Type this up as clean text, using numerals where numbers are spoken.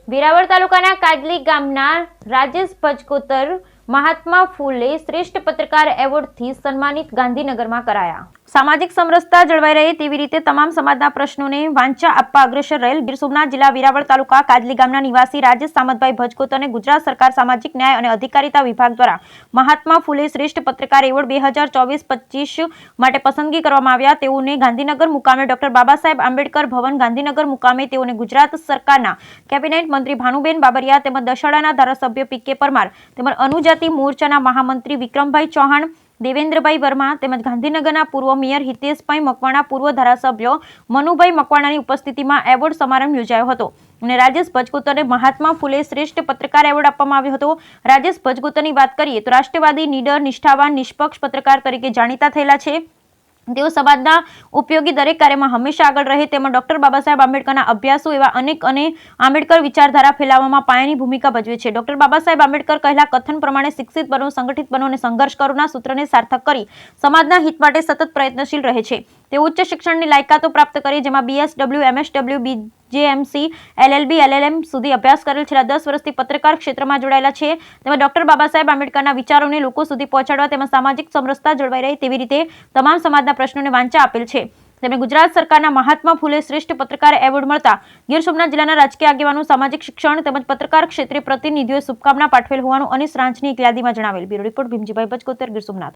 વેરાવળ તાલુકાના કાજલી ગામના રાજેશ ભજકોતર મહાત્મા ફૂલે શ્રેષ્ઠ પત્રકાર એવોર્ડથી સન્માનિત ગાંધીનગરમાં કરાયા। સામાજિક સમરસતા જળવાઈ રહે તેવી રીતે તમામ સમાજના પ્રશ્નોને વાંચા આપવા અગ્રેસર રહેલ ગીર સોમનાથ જિલ્લા વેરાવળ તાલુકા કાજલી ગામના નિવાસી રાજેશ સામતભાઈ ભજકોતરને ગુજરાત સરકાર સામાજિક ન્યાય અને અધિકારીતા વિભાગ દ્વારા મહાત્મા ફૂલે શ્રેષ્ઠ પત્રકાર એવોર્ડ 2024-25 માટે પસંદગી કરવામાં આવ્યા। તેઓને ગાંધીનગર મુકામે ડોક્ટર બાબાસાહેબ આંબેડકર ભવન ગાંધીનગર મુકામે તેઓને ગુજરાત સરકારના કેબિનેટ મંત્રી ભાનુબેન બાબરિયા તેમજ દશાડાના ધારાસભ્ય પી.કે. પરમાર તેમજ અનુજાતિ મોરચાના મહામંત્રી વિક્રમભાઈ ચૌહાણ, દેવેન્દ્રભાઈ વર્મા તેમજ ગાંધીનગરના પૂર્વ મેયર હિતેશભાઈ મકવાણા, પૂર્વ ધારાસભ્ય મનુભાઈ મકવાણાની ઉપસ્થિતિમાં એવોર્ડ સમારંભ યોજાયો હતો અને રાજેશ ભજકોતરને મહાત્મા ફૂલે શ્રેષ્ઠ પત્રકાર એવોર્ડ આપવામાં આવ્યો હતો। રાજેશ ભજકોતરની વાત કરીએ તો રાષ્ટ્રવાદી, નીડર, નિષ્ઠાવાન, નિષ્પક્ષ પત્રકાર તરીકે જાણીતા થયેલા છે। તેઓ સમાજના ઉપયોગી દરેક કાર્યમાં હંમેશા આગળ રહે તેમજ ડોક્ટર બાબાસાહેબ આંબેડકરના અભ્યાસુ એવા અનેક અને આંબેડકર વિચારધારા ફેલાવવામાં પાયાની ભૂમિકા ભજવે છે। ડોક્ટર બાબાસાહેબ આંબેડકર કહેલા કથન પ્રમાણે શિક્ષિત બનો, સંગઠિત બનો અને સંઘર્ષ કરોના સૂત્રને સાર્થક કરી સમાજના હિત માટે સતત પ્રયત્નશીલ રહે છે। તેઓ ઉચ્ચ શિક્ષણની લાયકાતો પ્રાપ્ત કરી જેમાં BSW, MSW, BJMC, LLB, LLM સુધી અભ્યાસ કરેલ। છેલ્લા 10 વર્ષથી પત્રકાર ક્ષેત્રમાં જોડાયેલા છે તેમજ ડોક્ટર બાબાસાહેબ આંબેડકરના વિચારોને લોકો સુધી પહોંચાડવા તેમજ સામાજિક સમરસતા જળવાઈ રહે તેવી રીતે તમામ સમાજના પ્રશ્નોને વાંચા આપેલ છે। તેમણે ગુજરાત સરકારના મહાત્મા ફૂલે શ્રેષ્ઠ પત્રકાર એવોર્ડ મળતા ગીર સોમનાથ જિલ્લાના રાજકીય આગેવાનો, સામાજિક શિક્ષણ તેમજ પત્રકાર ક્ષેત્રે પ્રતિનિધિઓએ શુભકામના પાઠવેલ હોવાનું અનિસ રાંચની એક યાદીમાં જણાવેલ। Bureau report Bhimjibhai Bhajkotar, Gir Somnath.